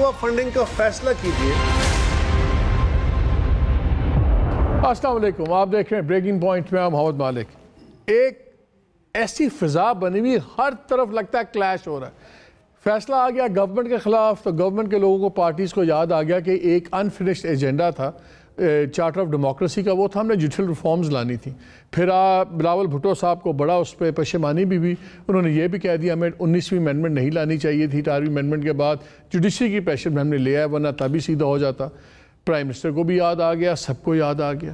مدعو فنڈنگ کا فیصلہ کیجیے۔ السلام علیکم، آپ دیکھ رہے ہیں بریکنگ پوائنٹ میں محمد مالک۔ ایک ایسی فضا بنی ہوئی، ہر طرف لگتا ہے کلیش ہو رہا ہے۔ فیصلہ آ گیا گورنمنٹ کے خلاف، تو گورنمنٹ کے لوگوں کو، پارٹیز کو یاد آ گیا کہ ایک انفنشڈ ایجنڈا تھا چارٹر آف ڈیموکریسی کا، وہ تھا ہم نے جوڈیشل ریفارمز لانی تھی۔ پھر بلاول بھٹو صاحب کو بڑا اس پہ پشیمانی بھی ہوئی، انہوں نے یہ بھی کہہ دیا ہمیں 19ویں امینڈمنٹ نہیں لانی چاہیے تھی، 18ویں امینڈمنٹ کے بعد جوڈیشری کی پریشر میں ہم نے لیا ہے، ورنہ تبھی سیدھا ہو جاتا۔ پرائم منسٹر کو بھی یاد آ گیا، سب کو یاد آ گیا۔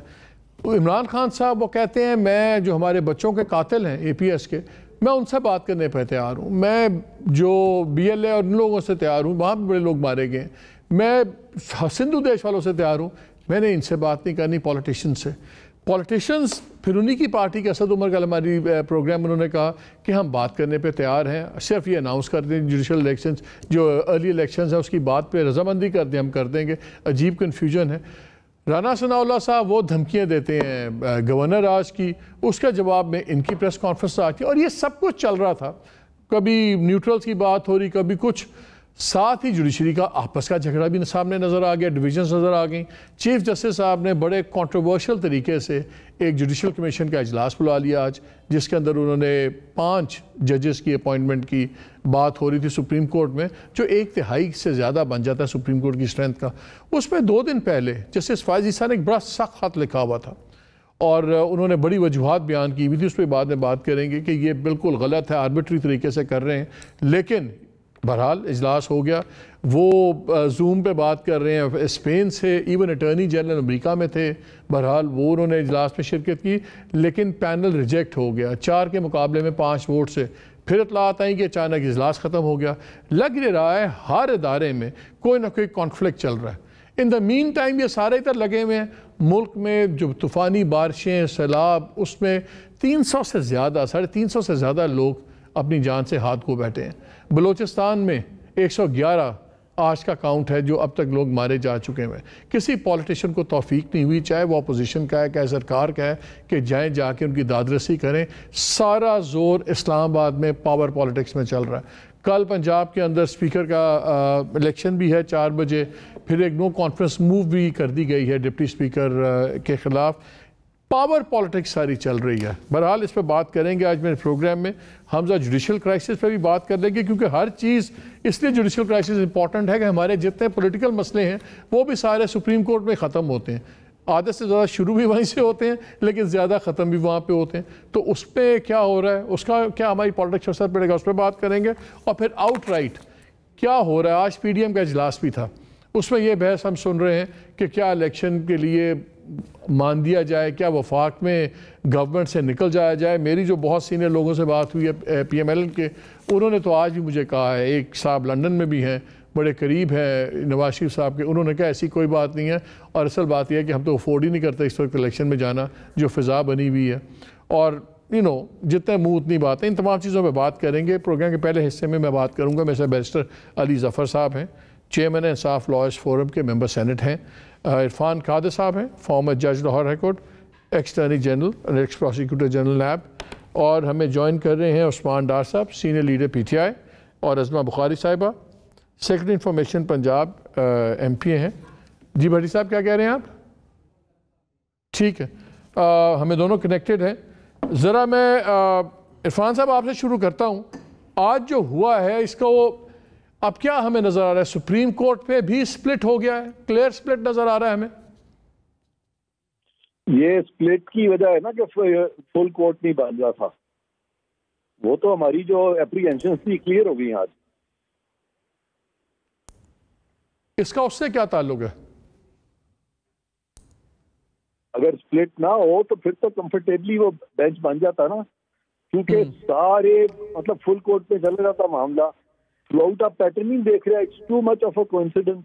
عمران خان صاحب وہ کہتے ہیں میں جو ہمارے بچوں کے قاتل ہیں APS کے، میں ان سے بات کرنے پہ تیار ہوں، میں جو BLA اور ان لوگوں سے تیار ہوں، وہاں بھی بڑے لوگ مارے گئے ہیں، میں سندھو دیش والوں سے تیار ہوں، میں نے ان سے بات نہیں کرنی پولیٹیشن سے۔ پولیٹیشنز پھر انہی کی پارٹی کے اسد عمر کا ہماری پروگرام انہوں نے کہا کہ ہم بات کرنے پہ تیار ہیں، صرف یہ اناؤنس کر دیں جوڈیشل الیکشنز جو ارلی الیکشنز ہیں اس کی بات پہ رضامندی کر دیں، ہم کر دیں گے۔ عجیب کنفیوژن ہے۔ رانا ثناء اللہ صاحب وہ دھمکیاں دیتے ہیں گورنر راج کی، اس کا جواب میں ان کی پریس کانفرنس آتی ہے، اور یہ سب کچھ چل رہا تھا، کبھی نیوٹرلز کی بات ہو رہی، کبھی کچھ، ساتھ ہی جوڈیشری کا آپس کا جھگڑا بھی سامنے نظر آ گیا، ڈویژنز نظر آ گئیں۔ چیف جسٹس صاحب نے بڑے کنٹروورشل طریقے سے ایک جوڈیشل کمیشن کا اجلاس بلا لیا آج، جس کے اندر انہوں نے 5 ججز کی اپوائنٹمنٹ کی بات ہو رہی تھی سپریم کورٹ میں، جو 1/3 سے زیادہ بن جاتا ہے سپریم کورٹ کی اسٹرینتھ کا۔ اس میں 2 دن پہلے جسٹس فائز عیسیٰ نے ایک بڑا سخت خط لکھا ہوا تھا، اور انہوں نے بڑی وجوہات بیان کی ہوئی تھی، اس پہ بعد میں بات کریں گے کہ یہ بالکل غلط ہے، آربیٹری طریقے سے کر رہے ہیں، لیکن بہرحال اجلاس ہو گیا۔ وہ زوم پہ بات کر رہے ہیں اسپین سے، ایون اٹارنی جنرل امریکہ میں تھے، بہرحال وہ انہوں نے اجلاس میں شرکت کی، لیکن پینل ریجیکٹ ہو گیا 4 کے مقابلے میں 5 ووٹ سے۔ پھر اطلاعات آئیں کہ اچانک اجلاس ختم ہو گیا۔ لگ رہا ہے ہر ادارے میں کوئی نہ کوئی کانفلکٹ چل رہا ہے۔ ان دا مین ٹائم یہ سارے ادھر لگے ہوئے ہیں، ملک میں جو طوفانی بارشیں، سیلاب، اس میں 300 سے زیادہ، 350 سے زیادہ لوگ اپنی جان سے ہاتھ کو بیٹھے ہیں۔ بلوچستان میں 111 آج کا کاؤنٹ ہے جو اب تک لوگ مارے جا چکے ہیں۔ کسی پولیٹیشن کو توفیق نہیں ہوئی، چاہے وہ اپوزیشن کا ہے، چاہے سرکار کا ہے، کہ جائیں جا کے ان کی داد رسی کریں۔ سارا زور اسلام آباد میں پاور پالیٹکس میں چل رہا ہے۔ کل پنجاب کے اندر اسپیکر کا الیکشن بھی ہے 4 بجے، پھر ایک نو کانفرنس موو بھی کر دی گئی ہے ڈپٹی اسپیکر کے خلاف۔ پاور پالیٹکس ساری چل رہی ہے۔ بہرحال اس پہ بات کریں گے آج میرے پروگرام میں۔ حمزہ جوڈیشل کرائسس پہ بھی بات کر لیں گے، کیونکہ ہر چیز اس لیے جوڈیشل کرائسس امپورٹنٹ ہے کہ ہمارے جتنے پولیٹیکل مسئلے ہیں وہ بھی سارے سپریم کورٹ میں ختم ہوتے ہیں۔ آدھے سے زیادہ شروع بھی وہیں سے ہوتے ہیں، لیکن زیادہ ختم بھی وہاں پہ ہوتے ہیں۔ تو اس پہ کیا ہو رہا ہے، اس کا کیا ہماری پالیٹکس پر اثر پڑے گا، اس پہ بات کریں گے۔ اور پھر آؤٹ رائٹ کیا ہو رہا ہے، آج PDM کا اجلاس بھی تھا، اس میں یہ بحث ہم سن رہے ہیں کہ کیا الیکشن کے لیے مان دیا جائے، کیا وفاق میں گورنمنٹ سے نکل جایا جائے۔ میری جو بہت سینئر لوگوں سے بات ہوئی ہے PMLN کے، انہوں نے تو آج بھی مجھے کہا ہے، ایک صاحب لندن میں بھی ہیں، بڑے قریب ہیں نواز شریف صاحب کے، انہوں نے کہا ایسی کوئی بات نہیں ہے، اور اصل بات یہ ہے کہ ہم تو افورڈ ہی نہیں کرتے اس وقت الیکشن میں جانا، جو فضا بنی ہوئی ہے۔ اور جتنے منہ اتنی باتیں، ان تمام چیزوں پہ بات کریں گے۔ پروگرام کے پہلے حصے میں بات کروں گا، میرے سے بیرسٹر علی ظفر صاحب ہیں، چیئرمین انصاف لائرز فورم کے، ممبر سینٹ ہیں۔ عرفان قادر صاحب ہیں، فارمر جج Lahore high court, x attorney general اور ایکس پروسیکیوٹر جنرل نیب۔ اور ہمیں جوائن کر رہے ہیں عثمان ڈار صاحب، سینئر لیڈر PTI، اور عظمہ بخاری صاحبہ، سیکرٹری انفارمیشن پنجاب MP ہیں۔ جی بھٹی صاحب کیا کہہ رہے ہیں آپ؟ ٹھیک ہے، ہمیں دونوں کنیکٹڈ ہیں۔ ذرا میں عرفان صاحب آپ سے شروع کرتا ہوں۔ آج جو ہوا ہے اس کا وہ اب کیا ہمیں نظر آ رہا ہے، سپریم کورٹ پہ بھی سپلٹ ہو گیا ہے، کلیئر سپلٹ نظر آ رہا ہے ہمیں؟ یہ سپلٹ کی وجہ ہے نا کہ فل کورٹ نہیں بن رہا تھا، وہ تو ہماری جو اپریہنشن تھی کلیئر ہو گئی آج۔ اس کا اس سے کیا تعلق ہے؟ اگر سپلٹ نہ ہو تو پھر تو کمفرٹیبلی وہ بینچ بن جاتا نا، کیونکہ سارے مطلب فل کورٹ پہ چل رہا تھا معاملہ، تھرو آؤٹ آپ پیٹرن نہیں دیکھ رہے، it's too much of a coincidence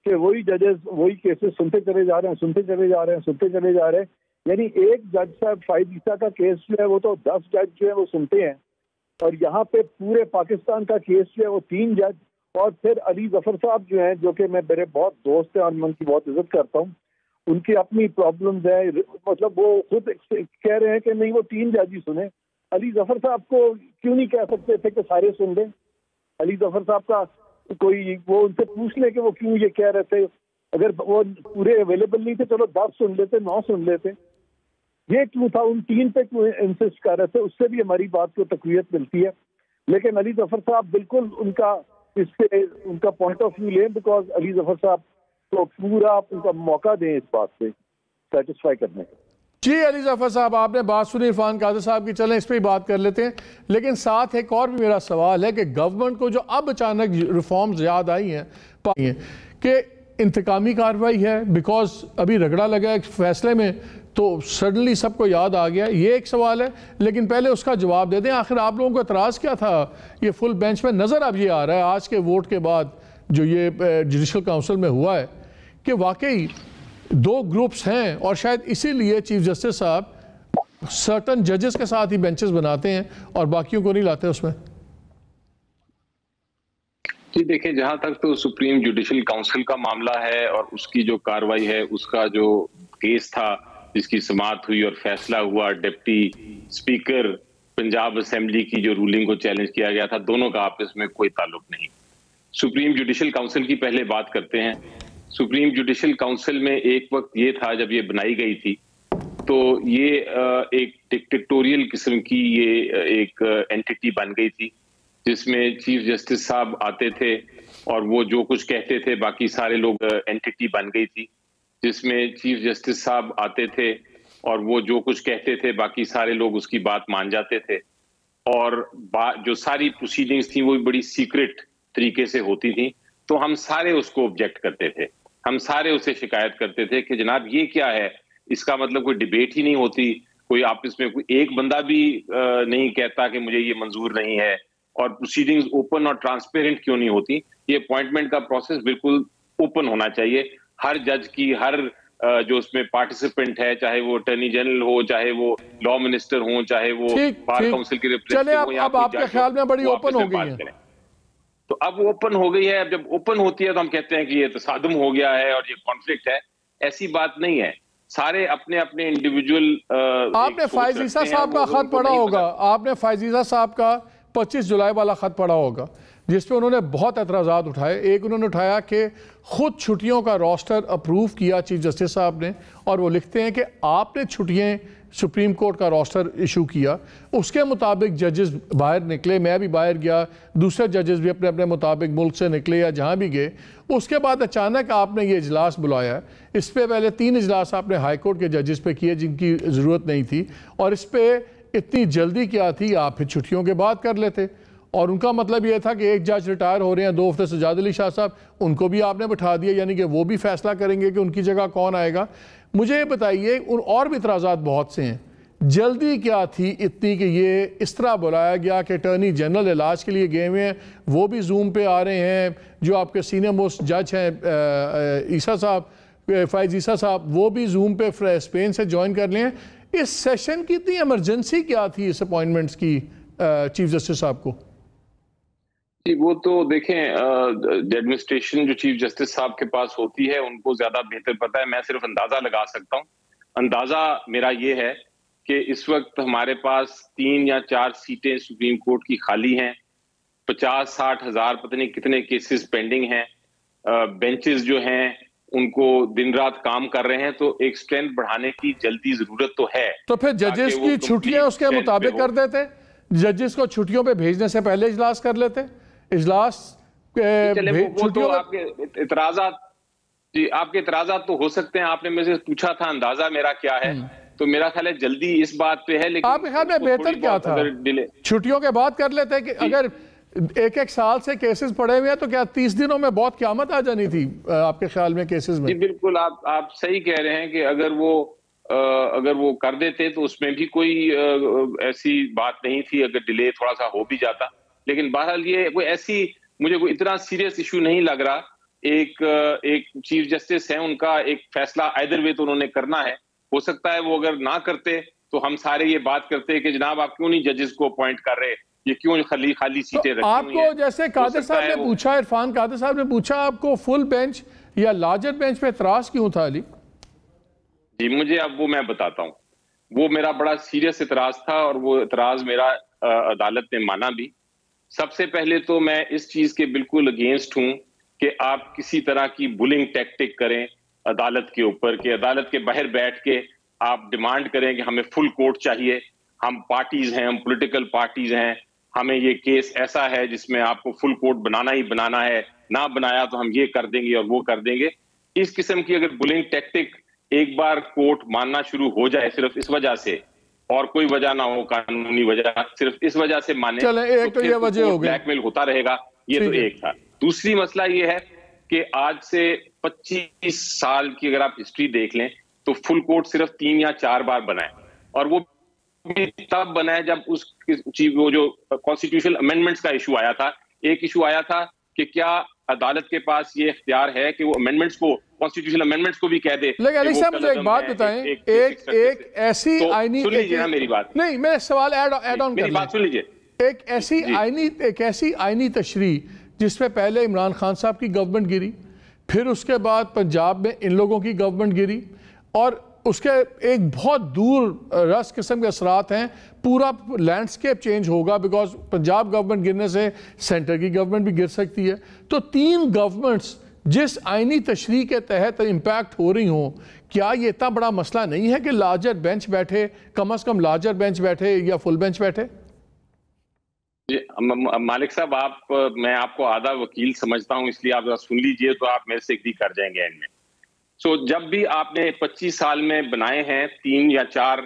کہ وہی ججز وہی کیسز سنتے چلے جا رہے ہیں، سنتے چلے جا رہے ہیں، سنتے چلے جا رہے ہیں۔ یعنی ایک جج صاحب فائز عیسیٰ کا کیس جو ہے وہ تو 10 جج جو ہے وہ سنتے ہیں، اور یہاں پہ پورے پاکستان کا کیس جو ہے وہ 3 جج، اور پھر علی ظفر صاحب جو ہیں جو کہ میں میرے بہت دوست ہیں اور میں ان کی بہت عزت کرتا ہوں، ان کی اپنی پرابلمز ہیں، مطلب وہ خود کہہ رہے ہیں کہ نہیں وہ 3 جج ہی سنیں۔ علی ظفر صاحب کو کیوں نہیں کہہ سکتے تھے کہ سارے سن لیں؟ علی ظفر صاحب کا کوئی وہ ان سے پوچھ لے کہ وہ کیوں یہ کہہ رہے تھے. اگر وہ پورے اویلیبل نہیں تھے چلو 10 سن لیتے 9 سن لیتے. یہ کیوں تھا ان 3 پہ کیوں انسسٹ کر رہے تھے؟ اس سے بھی ہماری بات کو تقویت ملتی ہے. لیکن علی ظفر صاحب بالکل ان کا اس پہ ان کا پوائنٹ آف ویو لیں, بیکاز علی ظفر صاحب کو پورا ان کا موقع دیں اس بات پہ سیٹسفائی کرنے کا. جی علی ظفر صاحب, آپ نے بات سنی عرفان قادر صاحب کی, چلیں اس پہ ہی بات کر لیتے ہیں. لیکن ساتھ ایک اور بھی میرا سوال ہے کہ گورنمنٹ کو جو اب اچانک ریفارمز یاد آئی ہیں کہ انتقامی کارروائی ہے, بیکاز ابھی رگڑا لگا ایک فیصلے میں تو سڈنلی سب کو یاد آ گیا, یہ ایک سوال ہے. لیکن پہلے اس کا جواب دے دیں, آخر آپ لوگوں کو اعتراض کیا تھا یہ فل بینچ میں نظر اب یہ آ رہا ہے آج کے ووٹ کے بعد جو یہ جوڈیشل کاؤنسل میں ہوا ہے کہ واقعی 2 گروپس ہیں, اور شاید اسی لیے چیف جسٹس صاحب سرٹن ججز کے ساتھ ہی بینچز بناتے ہیں اور باقیوں کو نہیں لاتے اس میں. جی دیکھیں, جہاں تک تو سپریم جوڈیشل کاؤنسل کا معاملہ ہے اور اس کی جو کاروائی ہے, اس کا جو کیس تھا جس کی سماعت ہوئی اور فیصلہ ہوا, ڈپٹی اسپیکر پنجاب اسمبلی کی جو رولنگ کو چیلنج کیا گیا تھا, دونوں کا آپس میں کوئی تعلق نہیں. سپریم جوڈیشل کاؤنسل کی پہلے بات کرتے ہیں. سپریم جوڈیشل کاؤنسل میں ایک وقت یہ تھا جب یہ بنائی گئی تھی تو یہ ایک ڈکٹیٹوریل قسم کی یہ ایک اینٹیٹی بن گئی تھی جس میں چیف جسٹس صاحب آتے تھے اور وہ جو کچھ کہتے تھے باقی سارے لوگ, اینٹیٹی بن گئی تھی جس میں چیف جسٹس صاحب آتے تھے اور وہ جو کچھ کہتے تھے باقی سارے لوگ اس کی بات مان جاتے تھے, اور جو ساری پروسیڈنگز تھیں وہ بڑی سیکرٹ طریقے سے ہوتی تھیں. تو ہم سارے اس کو آبجیکٹ کرتے تھے, ہم سارے اسے شکایت کرتے تھے کہ جناب یہ کیا ہے, اس کا مطلب کوئی ڈیبیٹ ہی نہیں ہوتی, کوئی آپس میں کوئی ایک بندہ بھی نہیں کہتا کہ مجھے یہ منظور نہیں ہے, اور پروسیڈنگز اوپن اور ٹرانسپیرنٹ کیوں نہیں ہوتی. یہ اپوائنٹمنٹ کا پروسیس بالکل اوپن ہونا چاہیے. ہر جج کی, ہر جو اس میں پارٹیسپینٹ ہے, چاہے وہ اٹرنی جنرل ہو, چاہے وہ لا منسٹر ہوں, چاہے وہ بار کاؤنسل کے ریپرزینٹیٹیو ہوں, اب آپ کے خیال میں بڑی اوپن ہو گئی ہے. تو اب وہ اوپن ہو گئی ہے. اب جب اوپن ہوتی ہے تو ہم کہتے ہیں کہ یہ تصادم ہو گیا ہے اور یہ کانفلکٹ ہے. ایسی بات نہیں ہے. سارے اپنے اپنے انڈیویجول. آپ نے فائز عیسیٰ صاحب کا خط پڑھا ہوگا, آپ نے فائز عیسیٰ صاحب کا 25 جولائی والا خط پڑھا ہوگا جس پہ انہوں نے بہت اعتراضات اٹھائے. ایک انہوں نے اٹھایا کہ خود چھٹیوں کا روسٹر اپروو کیا چیف جسٹس صاحب نے, اور وہ لکھتے ہیں کہ آپ نے چھٹیاں سپریم کورٹ کا روسٹر ایشو کیا, اس کے مطابق ججز باہر نکلے, میں بھی باہر گیا, دوسرے ججز بھی اپنے اپنے مطابق ملک سے نکلے یا جہاں بھی گئے. اس کے بعد اچانک آپ نے یہ اجلاس بلایا. اس پہ پہلے 3 اجلاس آپ نے ہائی کورٹ کے ججز پہ کیے جن کی ضرورت نہیں تھی, اور اس پہ اتنی جلدی کیا تھی, آپ پھر چھٹیوں کے بعد کر لیتے. اور ان کا مطلب یہ تھا کہ ایک جج ریٹائر ہو رہے ہیں 2 ہفتے سجاد علی شاہ صاحب, ان کو بھی آپ نے بٹھا دیا, یعنی کہ وہ بھی فیصلہ کریں گے کہ ان کی جگہ کون آئے گا. مجھے یہ بتائیے, اور بھی اعتراضات بہت سے ہیں, جلدی کیا تھی اتنی کہ یہ اس طرح بلایا گیا کہ اٹارنی جنرل علاج کے لیے گئے ہوئے ہیں, وہ بھی زوم پہ آ رہے ہیں, جو آپ کے سینئر موسٹ جج ہیں عیسیٰ صاحب, فائز عیسیٰ صاحب, وہ بھی زوم پہ اسپین سے جوائن کر لیں. اس سیشن کی اتنی ایمرجنسی کیا تھی اس اپوائنٹمنٹس کی چیف جسٹس صاحب کو؟ جی وہ تو دیکھیں, ایڈمنسٹریشن جو چیف جسٹس صاحب کے پاس ہوتی ہے ان کو زیادہ بہتر پتہ ہے. میں صرف اندازہ لگا سکتا ہوں. اندازہ میرا یہ ہے کہ اس وقت ہمارے پاس 3 یا 4 سیٹیں سپریم کورٹ کی خالی ہیں, 50-60 ہزار پتہ نہیں کتنے کیسز پینڈنگ ہیں, بینچز جو ہیں ان کو دن رات کام کر رہے ہیں, تو ایک سٹرینتھ بڑھانے کی جلدی ضرورت تو ہے. تو پھر ججز کی چھٹیاں اس کے مطابق کر دیتے, ججز کو چھٹیوں پہ بھیجنے سے پہلے اجلاس کر لیتے. اجلاس چھٹیوں آپ کے اعتراضات, جی آپ کے اعتراضات تو ہو سکتے ہیں. آپ نے مجھ سے پوچھا تھا اندازہ میرا کیا ہے, تو میرا خیال ہے جلدی اس بات پہ ہے. لیکن آپ کے خیال میں بہتر کیا تھا, چھٹیوں کے بعد کر لیتے کہ اگر 1 سال سے کیسز پڑے ہوئے ہیں تو کیا 30 دنوں میں بہت قیامت آ جانی تھی آپ کے خیال میں کیسز میں؟ جی بالکل, آپ صحیح کہہ رہے ہیں کہ اگر وہ کر دیتے تو اس میں بھی کوئی ایسی بات نہیں تھی, اگر ڈیلے تھوڑا سا ہو بھی جاتا. لیکن بہرحال یہ کوئی ایسی مجھے کوئی اتنا سیریس ایشو نہیں لگ رہا. ایک چیف جسٹس ہیں, ان کا ایک فیصلہ ایدر وے تو انہوں نے کرنا ہے. ہو سکتا ہے وہ اگر نہ کرتے تو ہم سارے یہ بات کرتے کہ جناب آپ کیوں نہیں ججز کو اپوائنٹ کر رہے, یہ کیوں خالی سیٹیں رکھی ہوئی ہیں. آپ کو جیسے قادر صاحب نے پوچھا, عرفان قادر صاحب نے پوچھا, آپ کو فل بینچ یا لارجر بینچ پہ اعتراض کیوں تھا علی؟ جی مجھے اب وہ میں بتاتا ہوں. وہ میرا بڑا سیریس اعتراض تھا, اور وہ اعتراض میرا عدالت نے مانا بھی. سب سے پہلے تو میں اس چیز کے بالکل اگینسٹ ہوں کہ آپ کسی طرح کی بلنگ ٹیکٹک کریں عدالت کے اوپر, کہ عدالت کے باہر بیٹھ کے آپ ڈیمانڈ کریں کہ ہمیں فل کورٹ چاہیے, ہم پارٹیز ہیں, ہم پولیٹیکل پارٹیز ہیں, ہمیں یہ کیس ایسا ہے جس میں آپ کو فل کورٹ بنانا ہی بنانا ہے, نہ بنایا تو ہم یہ کر دیں گے اور وہ کر دیں گے. اس قسم کی اگر بلنگ ٹیکٹک ایک بار کورٹ ماننا شروع ہو جائے صرف اس وجہ سے, اور کوئی وجہ نہ ہو قانونی وجہ, صرف اس وجہ سے مانے, تو یہ وجہ ہو گئی, بلیک میل ہوتا رہے گا. یہ تو ایک تھا. دوسری مسئلہ یہ ہے کہ آج سے 25 سال کی اگر آپ ہسٹری دیکھ لیں تو فل کورٹ صرف 3 یا 4 بار بنائے, اور وہ بھی تب بنائے جب اس وہ جو کانسٹیٹیوشنل امینڈمنٹس کا ایشو آیا تھا. ایک ایشو آیا تھا کہ کیا عدالت کے پاس یہ اختیار ہے کہ وہ امینڈمنٹس کو, کانسٹیٹیوشنل امینڈمنٹس کو بھی کہہ دے. لیکن علی صاحب مجھے ایک بات بتائیں, ایک ایسی آئینی, سن لیجیے نا میری بات, نہیں میں سوال ایڈ آن میری بات سن لیجیے. ایک ایسی آئینی تشریح جس میں پہلے عمران خان صاحب کی گورنمنٹ گری, پھر اس کے بعد پنجاب میں ان لوگوں کی گورنمنٹ گری, اور اس کے ایک بہت دور رس قسم کے اثرات ہیں, پورا لینڈسکیپ چینج ہوگا بیکاز پنجاب گورنمنٹ گرنے سے سینٹر کی گورنمنٹ بھی گر سکتی ہے. تو 3 گورنمنٹس جس آئینی تشریح کے تحت امپیکٹ ہو رہی ہوں, کیا یہ اتنا بڑا مسئلہ نہیں ہے کہ لارجر بینچ بیٹھے, کم از کم لارجر بینچ بیٹھے یا فل بینچ بیٹھے؟ مالک صاحب, میں آپ کو آدھا وکیل سمجھتا ہوں, اس لیے آپ سن لیجئے تو آپ میرے سے ایگری کر جائیں گے اینڈ میں. جب بھی آپ نے 25 سال میں بنائے ہیں 3 یا 4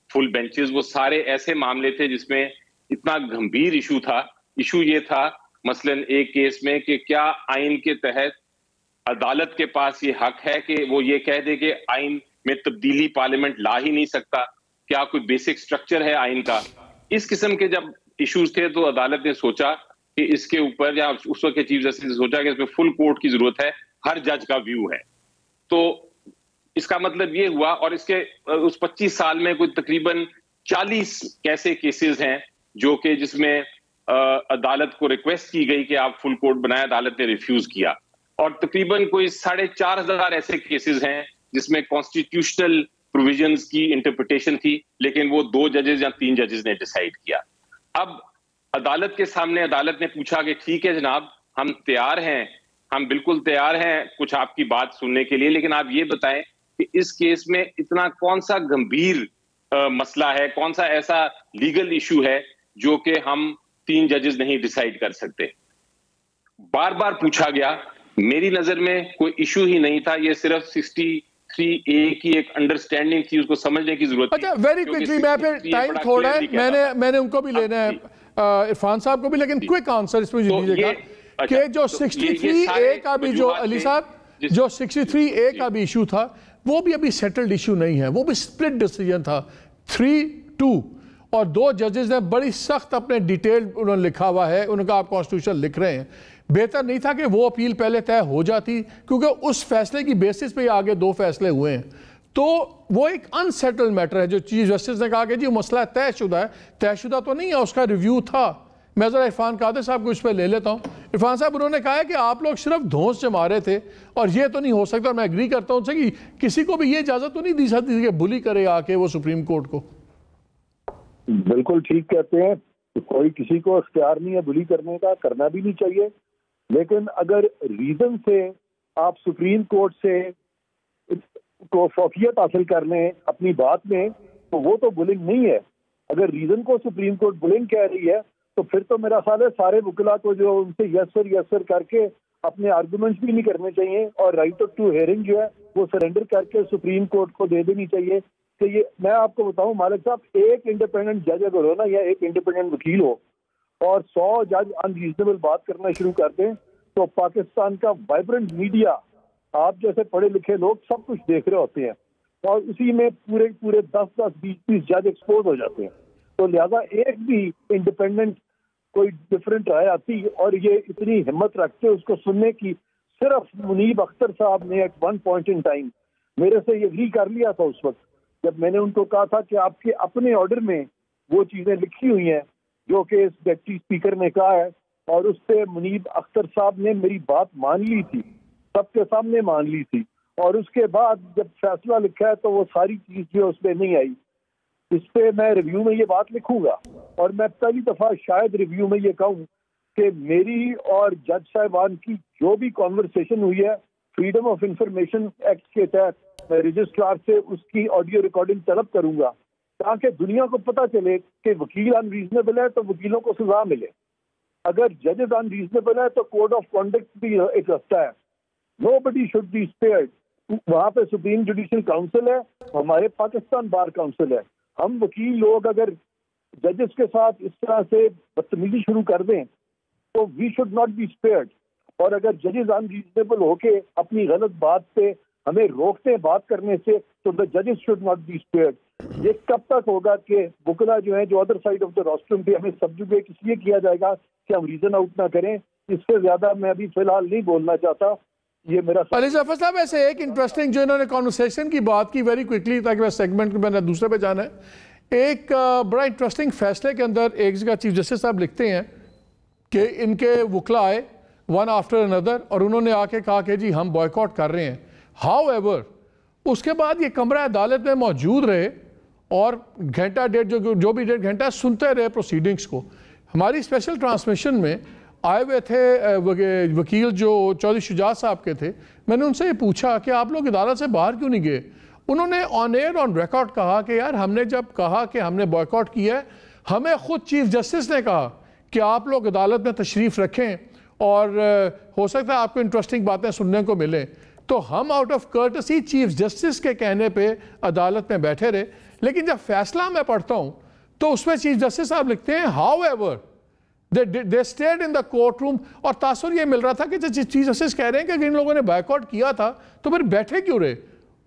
فل بینچز, وہ سارے ایسے معاملے تھے جس میں اتنا گمبھیر ایشو تھا. ایشو یہ تھا مثلاً ایک کیس میں کہ کیا آئین کے تحت عدالت کے پاس یہ حق ہے کہ وہ یہ کہہ دے کہ آئین میں تبدیلی پارلیمنٹ لا ہی نہیں سکتا, کیا کوئی بیسک سٹرکچر ہے آئین کا. اس قسم کے جب ایشوز تھے تو عدالت نے سوچا کہ اس کے اوپر, یا اس وقت کے چیف جسٹس نے سوچا کہ اس میں فل کورٹ کی ضرورت ہے, ہر جج کا ویو ہے. تو اس کا مطلب یہ ہوا, اور اس 25 سال میں کوئی تقریباً 40 ایسے کیسز ہیں جو کہ جس میں عدالت کو ریکویسٹ کی گئی کہ آپ فل کورٹ بنائیں, عدالت نے ریفیوز کیا. اور تقریباً کوئی 4,500 ایسے کیسز ہیں جس میں کانسٹیٹیوشنل پروویژنز کی انٹرپریٹیشن تھی, لیکن وہ 2 ججز یا 3 ججز نے ڈیسائیڈ کیا. اب عدالت کے سامنے عدالت نے پوچھا کہ ٹھیک ہے جناب, ہم تیار ہیں, ہم بالکل تیار ہیں کچھ آپ کی بات سننے کے لیے, لیکن آپ یہ بتائیں کہ اس کیس میں اتنا کون سا گمبھیر مسئلہ ہے, کون سا ایسا لیگل ایشو ہے جو کہ ہم 3 ججز نہیں ڈیسائیڈ کر سکتے. بار بار پوچھا گیا, میری نظر میں کوئی ایشو ہی نہیں تھا, یہ صرف 63A کی ایک انڈرسٹینڈنگ تھی, اس کو سمجھنے کی ضرورت تھی. اچھا ویری کوئکلی, میں پھر ٹائم تھوڑا ہے, میں نے ان کو بھی لینا ہے, عرفان صاحب کو بھی, لیکن کوئک آنسر اس میں دیجیے گا کہ جو 63A کا بھی, جو علی صاحب جو 63A کا بھی ایشو تھا وہ بھی ابھی سیٹلڈ ایشو نہیں ہے, وہ بھی سپلٹ ڈیسیجن تھا 3-2, اور 2 ججز نے بڑی سخت اپنے ڈیٹیل انہوں نے لکھا ہوا ہے, ان کا آپ کانسٹیٹیوشن لکھ رہے ہیں. بہتر نہیں تھا کہ وہ اپیل پہلے طے ہو جاتی, کیونکہ اس فیصلے کی بیسس پہ آگے 2 فیصلے ہوئے ہیں. تو وہ ایک انسیٹل میٹر ہے, جو چیف جسٹس نے کہا کہ جی مسئلہ طے شدہ ہے, طے شدہ تو نہیں ہے, اس کا ریویو تھا. میں ذرا عرفان قادر صاحب کو اس پہ لے لیتا ہوں. عرفان صاحب, انہوں نے کہا ہے کہ آپ لوگ صرف دھونس جما رہے تھے, اور یہ تو نہیں ہو سکتا, اور میں ایگری کرتا ہوں ان سے کہ کسی کو بھی یہ اجازت تو نہیں دی سکتی کہ بلی کرے آ کے وہ سپریم کورٹ کو. بالکل ٹھیک کہتے ہیں, کوئی کسی کو اختیار نہیں ہے بلی کرنے کا, کرنا بھی نہیں چاہیے. لیکن اگر ریزن سے آپ سپریم کورٹ سے فوقیت حاصل کر لیں اپنی بات میں, تو وہ تو بلنگ نہیں ہے. اگر ریزن کو سپریم کورٹ بلنگ کہہ رہی ہے تو پھر تو میرا خیال ہے سارے وکلا کو جو ان سے یس سر کر کے اپنے آرگومنٹس بھی نہیں کرنے چاہیے, اور رائٹ ٹو ہیئرنگ جو ہے وہ سرنڈر کر کے سپریم کورٹ کو دے دینی چاہیے. کہ یہ میں آپ کو بتاؤں مالک صاحب, ایک انڈیپینڈنٹ جج اگر ہو نا, یا ایک انڈیپینڈنٹ وکیل ہو, اور 100 جج انریزنیبل بات کرنا شروع کر دیں, تو پاکستان کا وائبرنٹ میڈیا, آپ جیسے پڑھے لکھے لوگ سب کچھ دیکھ رہے ہوتے ہیں, اور اسی میں پورے 10-20 جج ایکسپوز ہو جاتے ہیں. تو لہذا ایک بھی انڈیپینڈنٹ کوئی ڈفرینٹ رائے آتی اور یہ اتنی ہمت رکھتے اس کو سننے کی, صرف منیب اختر صاحب نے at one point in time میرے سے یہ اگری کر لیا تھا اس وقت جب میں نے ان کو کہا تھا کہ آپ کے اپنے آرڈر میں وہ چیزیں لکھی ہوئی ہیں جو کہ اس ڈپٹی اسپیکر نے کہا ہے, اور اس پہ منیب اختر صاحب نے میری بات مان لی تھی, سب کے سامنے مان لی تھی, اور اس کے بعد جب فیصلہ لکھا ہے تو وہ ساری چیز جو ہے اس پہ نہیں آئی. اس پہ میں ریویو میں یہ بات لکھوں گا, اور میں پہلی دفعہ شاید ریویو میں یہ کہوں کہ میری اور جج صاحبان کی جو بھی کانورسیشن ہوئی ہے فریڈم آف انفارمیشن ایکٹ کے تحت میں رجسٹرار سے اس کی آڈیو ریکارڈنگ طلب کروں گا تاکہ دنیا کو پتہ چلے کہ وکیل ان ریزنیبل ہے تو وکیلوں کو سزا ملے، اگر ججز ان ریزنیبل ہے تو کوڈ آف کانڈکٹ بھی ایک رستہ ہے. نو بڈی شوڈ بی اسپیئرڈ. وہاں پہ سپریم جوڈیشل کاؤنسل ہے، ہمارے پاکستان بار کاؤنسل ہے. ہم وکیل لوگ اگر ججز کے ساتھ اس طرح سے بدتمیزی شروع کر دیں تو وی شوڈ ناٹ بی اسپیئرڈ. اور اگر ججز ان ریزنیبل ہو کے اپنی غلط بات پہ ہمیں روکتے ہیں بات کرنے سے تو دا ججز شوڈ ناٹ بی اسپیئرڈ. یہ کب تک ہوگا کہ وکلا جو ہیں جو other side of the rostrum پہ ہمیں سبجوگیٹ اس لیے کیا جائے گا کہ ہم ریزن آؤٹ نہ کریں. اس سے زیادہ میں ابھی فی الحال نہیں بولنا چاہتا. یہ میرا علی ظفر صاحب ایسے ایک انٹرسٹنگ جو انہوں نے کانورسیشن کی بات کی ویری کوئکلی تاکہ میں سیگمنٹ میں نے دوسرے پہ جانا ہے. ایک بڑا انٹرسٹنگ فیصلے کے اندر ایک جگہ چیف جسٹس صاحب لکھتے ہیں کہ ان کے وکلا آئے ون آفٹر اندر اور انہوں نے آ کے کہا کہ جی ہم بوائیکاٹ کر رہے ہیں. ہاؤ ایور اس کے بعد یہ کمرہ عدالت میں موجود رہے اور گھنٹہ ڈیڑھ جو بھی ڈیڑھ گھنٹہ سنتے رہے پروسیڈنگز کو. ہماری اسپیشل ٹرانسمیشن میں آئے ہوئے تھے وکیل جو چودھری شجاعت صاحب کے تھے. میں نے ان سے یہ پوچھا کہ آپ لوگ عدالت سے باہر کیوں نہیں گئے؟ انہوں نے آن ایئر آن ریکارڈ کہا کہ یار ہم نے جب کہا کہ ہم نے بوائیکاٹ کیا ہے ہمیں خود چیف جسٹس نے کہا کہ آپ لوگ عدالت میں تشریف رکھیں اور ہو سکتا ہے آپ کو انٹرسٹنگ باتیں سننے کو ملیں. تو ہم out of courtesy chief justice کے کہنے پہ عدالت میں بیٹھے رہے. لیکن جب فیصلہ میں پڑھتا ہوں تو اس میں چیف جسٹس صاحب لکھتے ہیں how ever they stayed in the court room. اور تاثر یہ مل رہا تھا کہ چیف جسٹس کہہ رہے ہیں کہ ان لوگوں نے بائیکاٹ کیا تھا تو پھر بیٹھے کیوں رہے؟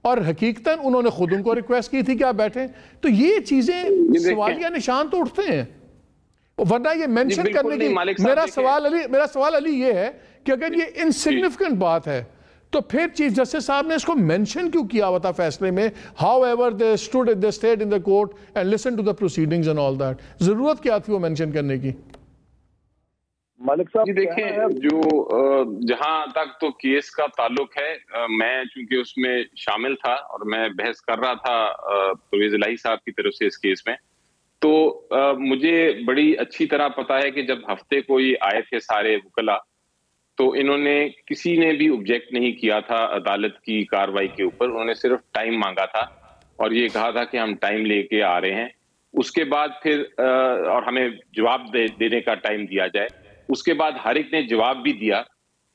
اور حقیقتاً انہوں نے خود ان کو ریکویسٹ کی تھی کہ آپ بیٹھیں. تو یہ چیزیں سوالیہ نشان تو اٹھتے ہیں. ورنہ یہ مینشن کرنے کی میرا سوال علی یہ ہے کہ اگر یہ انسگنیفیکنٹ بات ہے تو پھر چیف جسٹس صاحب نے اس کو مینشن کیوں کیا ہوا تھا فیصلے میں how ever they stayed in the court and listened to the proceedings and all that. ضرورت کیا تھی وہ مینشن کرنے کی؟ مالک صاحب دیکھیں جو جہاں تک تو کیس کا تعلق ہے میں چونکہ اس میں شامل تھا اور میں بحث کر رہا تھا پرویز الہی صاحب کی طرف سے اس کیس میں تو مجھے بڑی اچھی طرح پتا ہے کہ جب ہفتے کو یہ آئے تھے سارے وکلا تو انہوں نے کسی نے بھی آبجیکٹ نہیں کیا تھا عدالت کی کاروائی کے اوپر. انہوں نے صرف ٹائم مانگا تھا اور یہ کہا تھا کہ ہم ٹائم لے کے آ رہے ہیں. اس کے بعد پھر اور ہمیں جواب دینے کا ٹائم دیا جائے. اس کے بعد ہر ایک نے جواب بھی دیا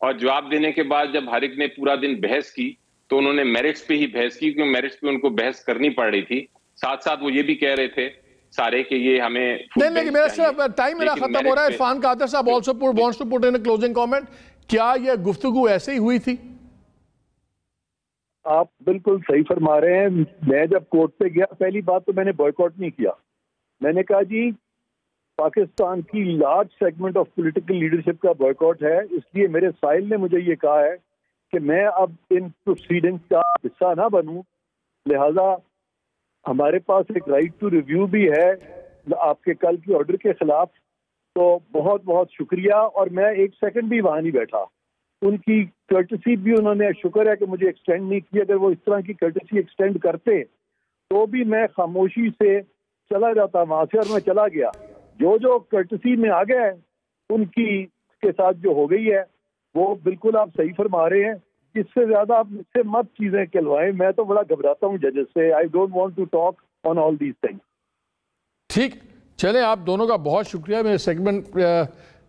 اور جواب دینے کے بعد جب ہر ایک نے پورا دن بحث کی تو انہوں نے میرٹس پہ ہی بحث کی کیونکہ میرٹس پہ ان کو بحث کرنی پڑ رہی تھی. ساتھ ساتھ وہ یہ بھی کہہ رہے تھے سارے کہ یہ ہمیں نہیں میرا ٹائم میرا ختم ہو رہا ہے. عرفان قادر صاحب also wants to put in a closing comment. کیا یہ گفتگو ایسے ہی ہوئی تھی؟ آپ بالکل صحیح فرما رہے ہیں. میں جب کورٹ پہ گیا پہلی بات تو میں نے بوائیکاٹ نہیں کیا. میں نے کہا جی پاکستان کی large segment of political leadership کا بوائیکاٹ ہے اس لیے میرے سائل نے مجھے یہ کہا ہے کہ میں اب ان پروسیڈنگز کا حصہ نہ بنوں. لہذا ہمارے پاس ایک رائٹ ٹو ریویو بھی ہے آپ کے کل کی آرڈر کے خلاف. تو بہت بہت شکریہ. اور میں ایک سیکنڈ بھی وہاں نہیں بیٹھا. ان کی کرٹسی بھی انہوں نے شکر ہے کہ مجھے ایکسٹینڈ نہیں کی. اگر وہ اس طرح کی کرٹسی ایکسٹینڈ کرتے تو بھی میں خاموشی سے چلا جاتا وہاں سے اور میں چلا گیا. جو کرٹسی میں آ گیا ہے ان کی کے ساتھ جو ہو گئی ہے وہ بالکل آپ صحیح فرما رہے ہیں. اس سے زیادہ آپ مجھ سے مت چیزیں کہلوائیں. میں تو بڑا گھبراتا ہوں ججز سے. I don't want to talk on all these things. ٹھیک چلیں آپ دونوں کا بہت شکریہ. میرے سیگمنٹ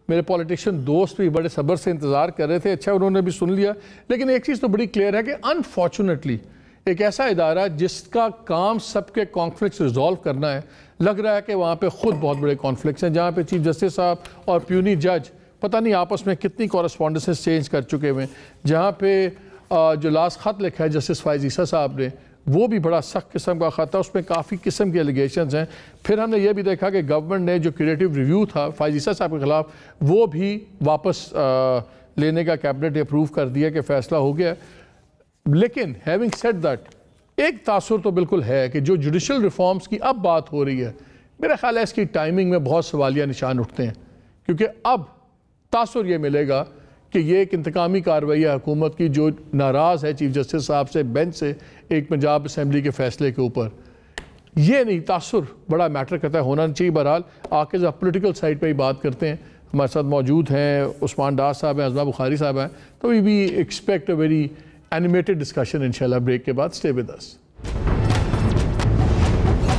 میرے پولیٹیشین دوست بھی بڑے صبر سے انتظار کر رہے تھے. اچھا انہوں نے بھی سن لیا. لیکن ایک چیز تو بڑی کلیئر ہے کہ انفارچونیٹلی ایک ایسا ادارہ جس کا کام سب کے کانفلکٹس ریزالو کرنا ہے لگ رہا ہے کہ وہاں پہ خود بہت بڑے کانفلکٹس ہیں جہاں پہ چیف جسٹس صاحب اور پیونی جج پتہ نہیں آپس میں کتنی کورسپونڈنسز چینج کر چکے ہوئے ہیں. جہاں پہ جو لاسٹ خط لکھا ہے جسٹس فائز عیسیٰ صاحب نے وہ بھی بڑا سخت قسم کا خط ہے. اس میں کافی قسم کے ایلیگیشنز ہیں. پھر ہم نے یہ بھی دیکھا کہ گورنمنٹ نے جو کریٹیو ریویو تھا فائز عیسیٰ صاحب کے خلاف وہ بھی واپس لینے کا کیبنٹ نے اپروو کر دیا کہ فیصلہ ہو گیا. لیکن ہیونگ سیڈ دیٹ ایک تاثر تو بالکل ہے کہ جو جوڈیشل ریفارمز کی اب بات ہو رہی ہے میرا خیال ہے اس کی ٹائمنگ میں بہت سوالیہ نشان اٹھتے ہیں. کیونکہ اب تاثر یہ ملے گا کہ یہ ایک انتقامی کارروائی ہے حکومت کی جو ناراض ہے چیف جسٹس صاحب سے بینچ سے ایک پنجاب اسمبلی کے فیصلے کے اوپر. یہ نہیں تاثر بڑا میٹر کرتا ہے ہونا چاہیے. بہرحال آ کے جب پولیٹیکل سائڈ پہ ہی بات کرتے ہیں ہمارے ساتھ موجود ہیں عثمان ڈار صاحب ہیں، ازما بخاری صاحب ہیں. تو we expect a very animated discussion انشاءاللہ بریک کے بعد. Stay with us.